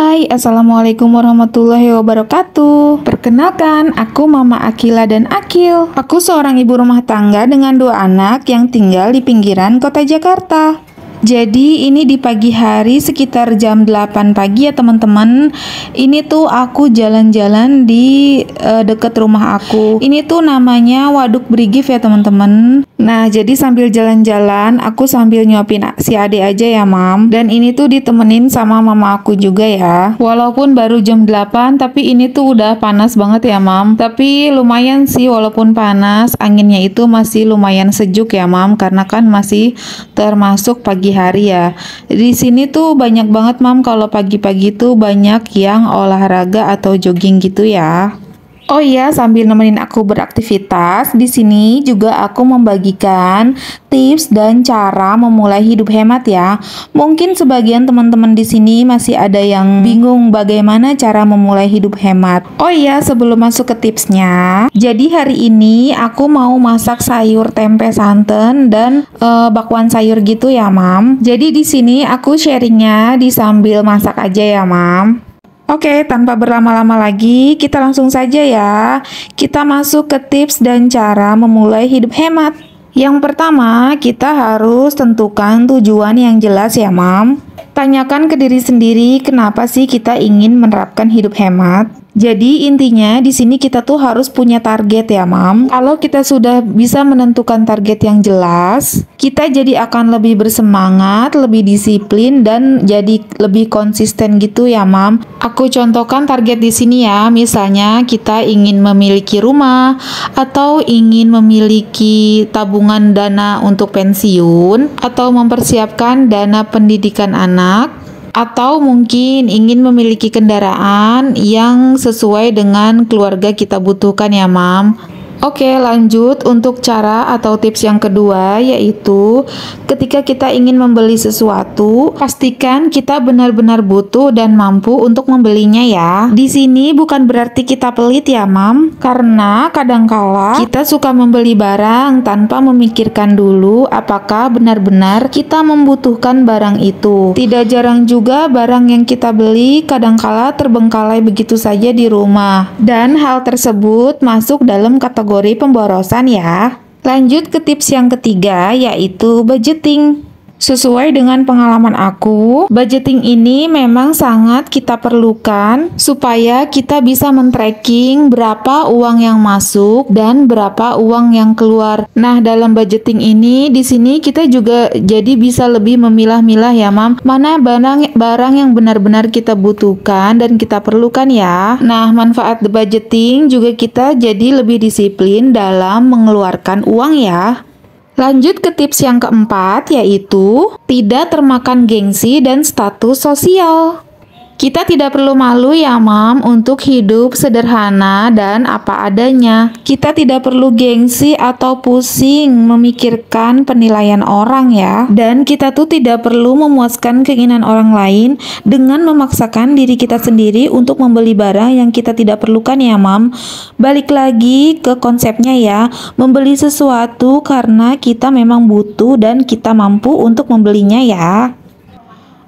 Hai, Assalamualaikum warahmatullahi wabarakatuh. Perkenalkan, aku Mama Akila dan Akil. Aku seorang ibu rumah tangga dengan 2 anak yang tinggal di pinggiran kota Jakarta. Jadi ini di pagi hari sekitar jam 8 pagi ya teman-teman. Ini tuh aku jalan-jalan di deket rumah aku. Ini tuh namanya Waduk Brigif ya teman-teman. Nah jadi sambil jalan-jalan aku sambil nyuapin si adik aja ya mam. Dan ini tuh ditemenin sama mama aku juga ya. Walaupun baru jam 8 tapi ini tuh udah panas banget ya mam. Tapi lumayan sih walaupun panas, anginnya itu masih lumayan sejuk ya mam. Karena kan masih termasuk pagi hari ya. Di sini tuh banyak banget mam, kalau pagi-pagi tuh banyak yang olahraga atau jogging gitu ya. Oh iya, sambil nemenin aku beraktivitas, di sini juga aku membagikan tips dan cara memulai hidup hemat ya. Mungkin sebagian teman-teman di sini masih ada yang bingung bagaimana cara memulai hidup hemat. Oh iya, sebelum masuk ke tipsnya, jadi hari ini aku mau masak sayur tempe santan dan bakwan sayur gitu ya, Mam. Jadi di sini aku sharingnya di sambil masak aja ya, Mam. Oke, tanpa berlama-lama lagi, kita langsung saja ya. Kita masuk ke tips dan cara memulai hidup hemat. Yang pertama, kita harus tentukan tujuan yang jelas ya, Mam. Tanyakan ke diri sendiri, kenapa sih kita ingin menerapkan hidup hemat? Jadi intinya di sini kita tuh harus punya target ya, Mam. Kalau kita sudah bisa menentukan target yang jelas, kita jadi akan lebih bersemangat, lebih disiplin dan jadi lebih konsisten gitu ya, Mam. Aku contohkan target di sini ya. Misalnya kita ingin memiliki rumah atau ingin memiliki tabungan dana untuk pensiun atau mempersiapkan dana pendidikan anak, atau mungkin ingin memiliki kendaraan yang sesuai dengan keluarga kita butuhkan ya, Mam. Oke, lanjut untuk cara atau tips yang kedua, yaitu ketika kita ingin membeli sesuatu, pastikan kita benar-benar butuh dan mampu untuk membelinya ya. Di sini bukan berarti kita pelit ya, Mam, karena kadangkala kita suka membeli barang tanpa memikirkan dulu apakah benar-benar kita membutuhkan barang itu. Tidak jarang juga barang yang kita beli kadangkala terbengkalai begitu saja di rumah, dan hal tersebut masuk dalam kategori pemborosan ya. Lanjut ke tips yang ketiga, yaitu budgeting. Sesuai dengan pengalaman aku, budgeting ini memang sangat kita perlukan supaya kita bisa men-tracking berapa uang yang masuk dan berapa uang yang keluar. Nah, dalam budgeting ini di sini kita juga jadi bisa lebih memilah-milah ya, Mam, mana barang yang benar-benar kita butuhkan dan kita perlukan ya. Nah, manfaat budgeting juga kita jadi lebih disiplin dalam mengeluarkan uang ya. Lanjut ke tips yang keempat, yaitu tidak termakan gengsi dan status sosial. Kita tidak perlu malu ya, Mam, untuk hidup sederhana dan apa adanya. Kita tidak perlu gengsi atau pusing memikirkan penilaian orang ya. Dan kita tuh tidak perlu memuaskan keinginan orang lain dengan memaksakan diri kita sendiri untuk membeli barang yang kita tidak perlukan ya, Mam. Balik lagi ke konsepnya ya, membeli sesuatu karena kita memang butuh dan kita mampu untuk membelinya ya.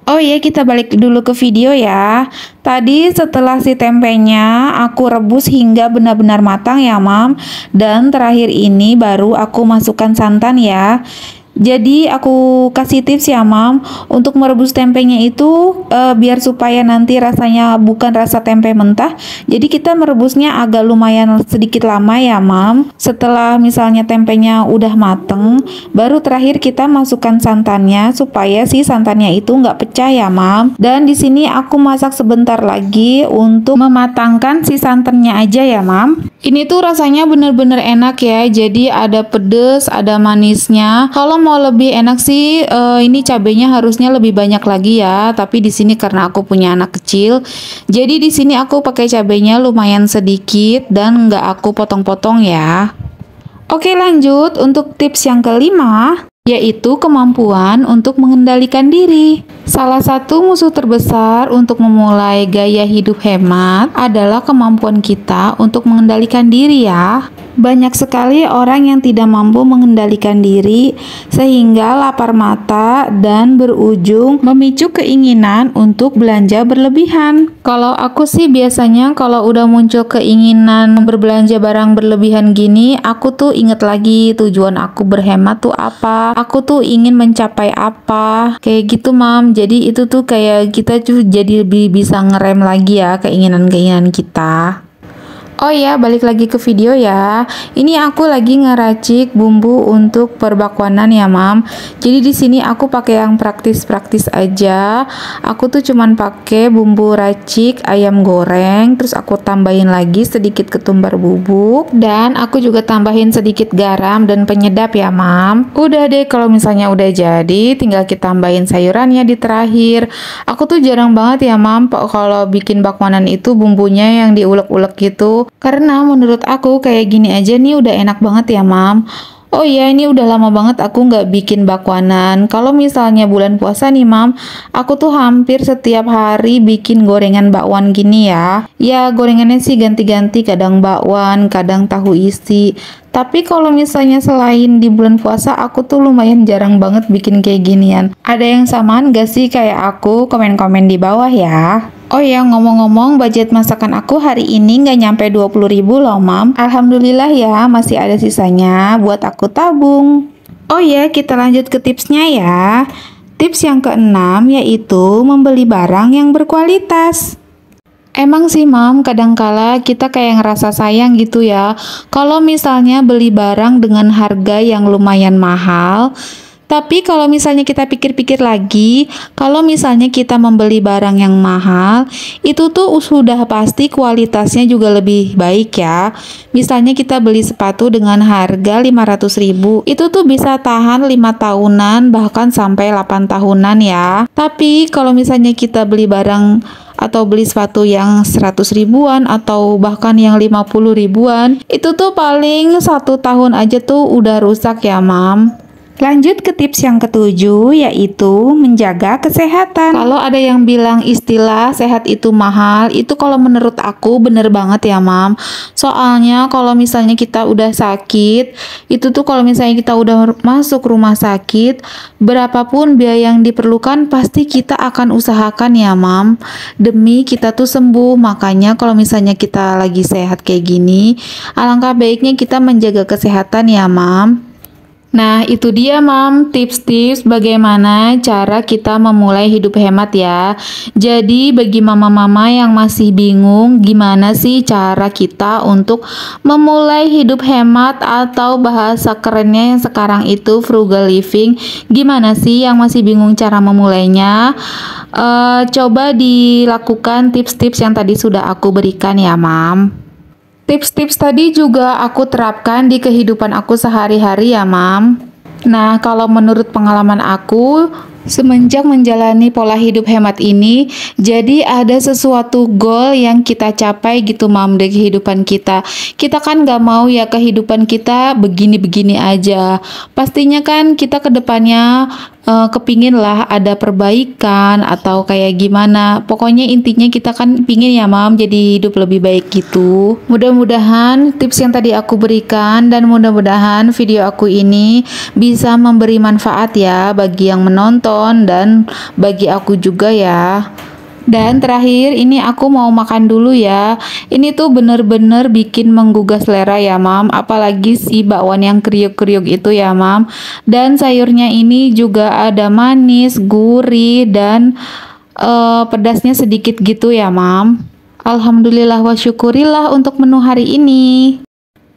Oh iya, kita balik dulu ke video ya. Tadi setelah si tempenya aku rebus hingga benar-benar matang ya, Mam. Dan terakhir ini baru aku masukkan santan ya. Jadi aku kasih tips ya, Mam, untuk merebus tempenya itu biar supaya nanti rasanya bukan rasa tempe mentah. Jadi kita merebusnya agak lumayan sedikit lama ya, Mam. Setelah misalnya tempenya udah mateng, baru terakhir kita masukkan santannya supaya si santannya itu nggak pecah ya, Mam. Dan di sini aku masak sebentar lagi untuk mematangkan si santannya aja ya, Mam. Ini tuh rasanya bener-bener enak ya. Jadi ada pedes, ada manisnya. Kalau mau lebih enak sih ini cabenya harusnya lebih banyak lagi ya, tapi di sini karena aku punya anak kecil, jadi di sini aku pakai cabenya lumayan sedikit dan nggak aku potong-potong ya. Oke, lanjut untuk tips yang kelima, yaitu kemampuan untuk mengendalikan diri. Salah satu musuh terbesar untuk memulai gaya hidup hemat adalah kemampuan kita untuk mengendalikan diri ya. Banyak sekali orang yang tidak mampu mengendalikan diri sehingga lapar mata dan berujung memicu keinginan untuk belanja berlebihan. Kalau aku sih biasanya kalau udah muncul keinginan berbelanja barang berlebihan gini, aku tuh inget lagi tujuan aku berhemat tuh apa, aku tuh ingin mencapai apa, kayak gitu mam. Jadi itu tuh kayak kita tuh jadi lebih bisa ngerem lagi ya keinginan-keinginan kita. Oh ya, balik lagi ke video ya. Ini aku lagi ngeracik bumbu untuk perbakwanan ya, Mam. Jadi di sini aku pakai yang praktis-praktis aja. Aku tuh cuman pakai bumbu racik ayam goreng, terus aku tambahin lagi sedikit ketumbar bubuk dan aku juga tambahin sedikit garam dan penyedap ya, Mam. Udah deh, kalau misalnya udah jadi, tinggal kita tambahin sayurannya di terakhir. Aku tuh jarang banget ya, Mam, kalau bikin bakwanan itu bumbunya yang diulek-ulek gitu. Karena menurut aku kayak gini aja nih udah enak banget ya, Mam. Oh iya, ini udah lama banget aku nggak bikin bakwanan. Kalau misalnya bulan puasa nih, Mam, aku tuh hampir setiap hari bikin gorengan bakwan gini ya. Ya, gorengannya sih ganti-ganti, kadang bakwan, kadang tahu isi. Tapi kalau misalnya selain di bulan puasa, aku tuh lumayan jarang banget bikin kayak ginian. Ada yang samaan gak sih kayak aku? Komen-komen di bawah ya. Oh ya, ngomong-ngomong, budget masakan aku hari ini nggak nyampe 20.000 loh, Mam. Alhamdulillah ya, masih ada sisanya buat aku tabung. Oh ya, kita lanjut ke tipsnya ya. Tips yang keenam yaitu membeli barang yang berkualitas. Emang sih, Mam, kadangkala kita kayak ngerasa sayang gitu ya. Kalau misalnya beli barang dengan harga yang lumayan mahal, tapi kalau misalnya kita pikir-pikir lagi, kalau misalnya kita membeli barang yang mahal, itu tuh sudah pasti kualitasnya juga lebih baik ya. Misalnya kita beli sepatu dengan harga 500.000, itu tuh bisa tahan 5 tahunan bahkan sampai 8 tahunan ya. Tapi kalau misalnya kita beli barang atau beli sepatu yang 100 ribuan atau bahkan yang 50 ribuan, itu tuh paling 1 tahun aja tuh udah rusak ya, Mam. Lanjut ke tips yang ketujuh, yaitu menjaga kesehatan. Kalau ada yang bilang istilah sehat itu mahal, itu kalau menurut aku bener banget ya, Mam. Soalnya kalau misalnya kita udah sakit, itu tuh kalau misalnya kita udah masuk rumah sakit, berapapun biaya yang diperlukan pasti kita akan usahakan ya, Mam, demi kita tuh sembuh. Makanya kalau misalnya kita lagi sehat kayak gini, alangkah baiknya kita menjaga kesehatan ya, Mam. Nah, itu dia, Mam, tips-tips bagaimana cara kita memulai hidup hemat ya. Jadi, bagi mama-mama yang masih bingung gimana sih cara kita untuk memulai hidup hemat atau bahasa kerennya yang sekarang itu frugal living, gimana sih yang masih bingung cara memulainya? Coba dilakukan tips-tips yang tadi sudah aku berikan ya, Mam. Tips-tips tadi juga aku terapkan di kehidupan aku sehari-hari ya, Mam. Nah, kalau menurut pengalaman aku, semenjak menjalani pola hidup hemat ini, jadi ada sesuatu goal yang kita capai gitu, Mam, di kehidupan kita. Kita kan gak mau ya kehidupan kita begini-begini aja. Pastinya kan kita ke depannya kepingin lah ada perbaikan atau kayak gimana. Pokoknya intinya kita kan pingin ya, Mam, jadi hidup lebih baik gitu. Mudah-mudahan tips yang tadi aku berikan dan mudah-mudahan video aku ini bisa memberi manfaat ya bagi yang menonton dan bagi aku juga ya. Dan terakhir ini aku mau makan dulu ya. Ini tuh bener-bener bikin menggugah selera ya, Mam. Apalagi si bakwan yang kriuk-kriuk itu ya, Mam. Dan sayurnya ini juga ada manis, gurih, dan pedasnya sedikit gitu ya, Mam. Alhamdulillah wa syukurillah untuk menu hari ini.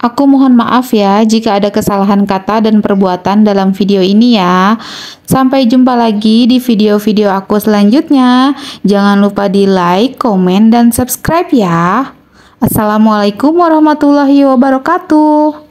Aku mohon maaf ya jika ada kesalahan kata dan perbuatan dalam video ini ya. Sampai jumpa lagi di video-video aku selanjutnya. Jangan lupa di like, komen, dan subscribe ya. Assalamualaikum warahmatullahi wabarakatuh.